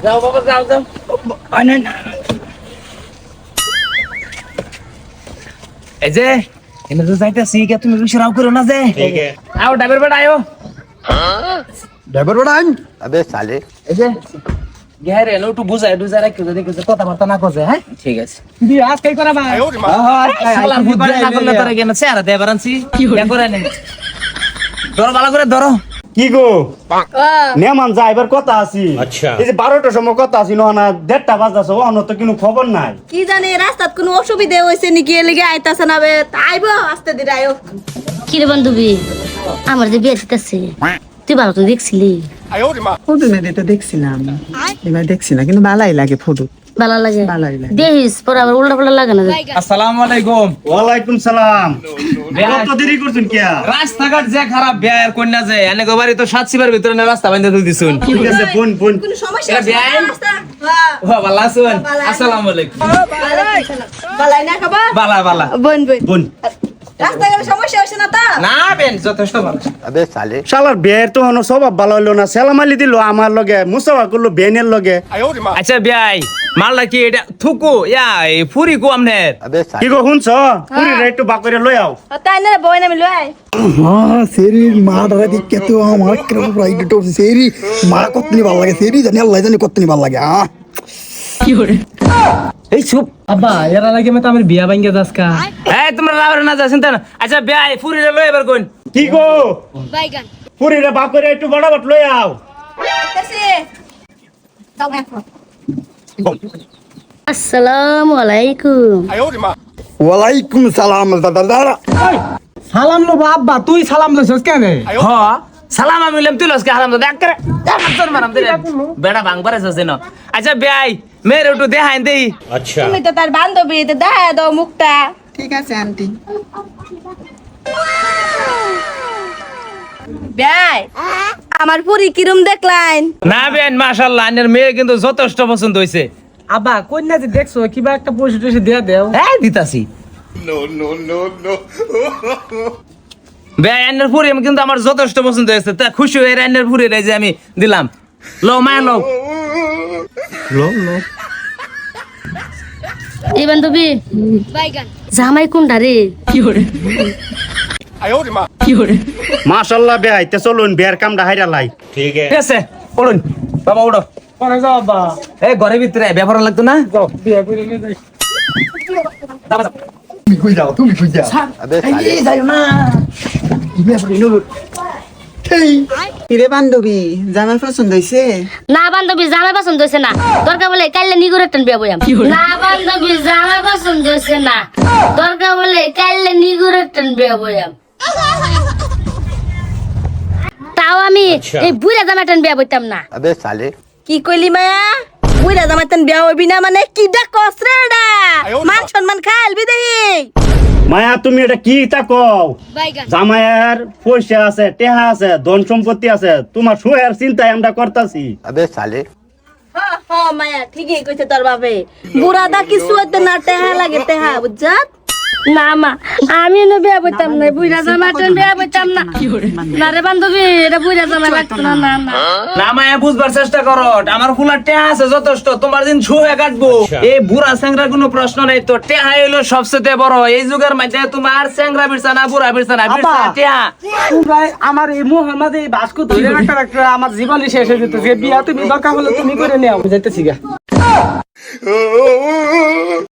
যাও বাবা যাও যাও। এই যে এনে তো যাইতেছি কে তুমি বেশি রাও করো না যে। ठीक है। আও ড্রাইভার বেটা আয়ো। ড্রাইভার বাড়ান अबे साले। এই যে গেরে নো একটু বুঝাই বুঝাই রাখো যদি কিছু কথাবার্তা না কজে হ্যাঁ ঠিক আছে। বিয়ে আজকে করা ভাই শালার বুদ্ধি না করলে তোরে কেন চেহারা দে বারানছি কি করে নে ধরো ভালো করে ধরো। কি গো মেহমান যাইবার কথা আছি। আচ্ছা। এই যে 12টার সময় কথা আছি না 1:30 বাজতাছে ওখানে তো কোনো খবর নাই। কি জানি রাস্তাত কোনো অসুবিধা হইছে নাকি এর লাগি আইতাছে না বে আইবো আস্তে ধীরে আইও কি রে বান্ধবী আমার যে বিয়ে দিতেছে তুই ভালো তো দেখছিলি ফটো নেটে দেখছিলাম এবার দেখছি না কিন্তু ভালোই লাগে ফটো ভালো লাগে ভালোই লাগে। দেখিস পরে আবার উল্টা পাল্টা লাগে না আসসালামু আলাইকুম। ওয়ালাইকুম সালাম। কত দেরি করছেন কে? রাস্তাঘাট যে খারাপ বিয়ার কন্যা যে এনে গোবারি তো 7 সিবার ভিতরে না রাস্তা বাইন্দা তুই দিছুন। ঠিক আছে বোন বোন। কোনো সমস্যা এটা আছে না বেআইন? রাস্তা হ্যাঁ ও ভালো আছেন? আসসালামু আলাইকুম। বালাই না খাবা বালা বালা। বোন বোন বোন রাস্তা গেলে সমস্যা হইছে না তা না বেন যথেষ্ট ভালো। अबे साले। শালার বিয়ের তো হনো স্বভাব ভালো হইলো না। সেলামালি দিল আমার লগে মুসাফা করলো বেনের লগে। আচ্ছা বিয়াই মালটা কি এটা থুকু ইয়া এই ফুরি কো আমনের। अबे কি साले। গো শুনছ? পুরি একটু বাকরে লই আও। তাই না বই না মিলো আই হ্যাঁ সেরি মাডারে দিকে তো আমার কেমন রাইড টপ সেরি মা কতনি ভালো লাগে সেরি জানি আল্লাহ জানি কতনি ভালো লাগে এই চুপ আব্বা এরা লাগে মে তো আমার বিয়া ভাঙ্গে যাসকা এই তোমরা রাবরে না যাছেন তা না। আচ্ছা বিয়াই ফুরি লই এবার কোন। কি গো পুরি বাকরে একটু বড়াবট লই আও। আইতাছে দাও এখন আসসালামু আলাইকুম ওয়ালাইকুম সালাম দাদা সালাম লো আব্বা তুই সালাম লইছস কেন হ সালাম আমি লম তুই লসকে হারাম দাদা করে তোর মারাম দিলে বেড়া ভাঙবারে আছে না। আচ্ছা বিয়াই মেরে একটু দেখাই দেই। अच्छा। তুমি তো তার বান্ধবী তো দেখা দাও মুখটা ঠিক আছে আন্টি ভাই আমার পুরি কিরম দেখলাইন না বেন মাশাআল্লাহ আনের মেয়ে কিন্তু যথেষ্ট পছন্দ হইছে। আব্বা কন্যা যে দেখছো কিবা একটা পয়সা টয়সা দিয়া দেও হ্যাঁ দিতাছি। বেয়াই আনের ফুরি কিন্তু আমার যথেষ্ট পছন্দ হয়েছে তা খুশি হয়ে আনের ফুরি রে যে আমি দিলাম। লো মায়া লো। এই বান্ধবী জামাই কোনটা রে মাশাআল্লাহ বেয়াই তে চলুন বিয়ের কামটা হাইরা লাই। ठीक है। ঠিক আছে পড়ুন বাবা উঠো। পরে যাও আব্বা এই ঘরের ভিতরে ব্যবহার লাগতো না। যাও বিয়া করে নিয়ে যাই তুমি কই যাও তুমি কই যাও अबे साले। যাইও না কিরে বান্ধবী জামাই পছন্দ হইছে না বান্ধবী জামাই পছন্দ হয়েছে না দরকার বলে কাইলে নিগুর একটা বিয়া বইয়াম না বান্ধবী জামাই পছন্দ হয়েছে না দরকার বলে কাইলে নিগুর একটা বিয়া বইয়াম তাও আমি এই বুড়া জামাইটান বিয়া বইতাম না अबे साले। কি কইলি মায়া বুইরা জামাইতেন বিয়া হইবি না মানে কি ডাক কসরে এটা মান সম্মান খাইলবি দেহি মায়া তুমি এটা কি তা কও? জামাইয়ের পয়সা আছে টেহা আছে ধন সম্পত্তি আছে তোমার সুয়ের চিন্তায় আমরা করতাছি। अबे साले। হ মায়া ঠিকই কইছে তোর বাপে বুড়াদা কিছু হইতে না টেহা লাগে টেহা বুঝছাত না মা আমি না বিয়া বইতাম না বুড়া জামাইটান বিয়া বইতাম না না রে বান্ধবী এটা বুড়া জামাই লাগতো না না না না মায়া বুঝবার চেষ্টা করো আমার ফুলার টেহা আছে যথেষ্ট তোমার দিন ছুঁয়ে কাটবো। এই বুড়া স্যাংরার কোনো প্রশ্ন নাই তো টেহা হইলো সবচেয়ে বড় এই যুগের মধ্যে তোমার স্যাংরা বিরছা না বুড়া বিরছা না বিরছা টেহা। তোমরা আমার এই মোহাম্মদ এই বাসকু ধরে রাখতে রাখতে আমার জীবনই শেষ হয়ে যেত যে বিয়া তুমি দরকার হলে তুমি করে নিও যাইতেছি গা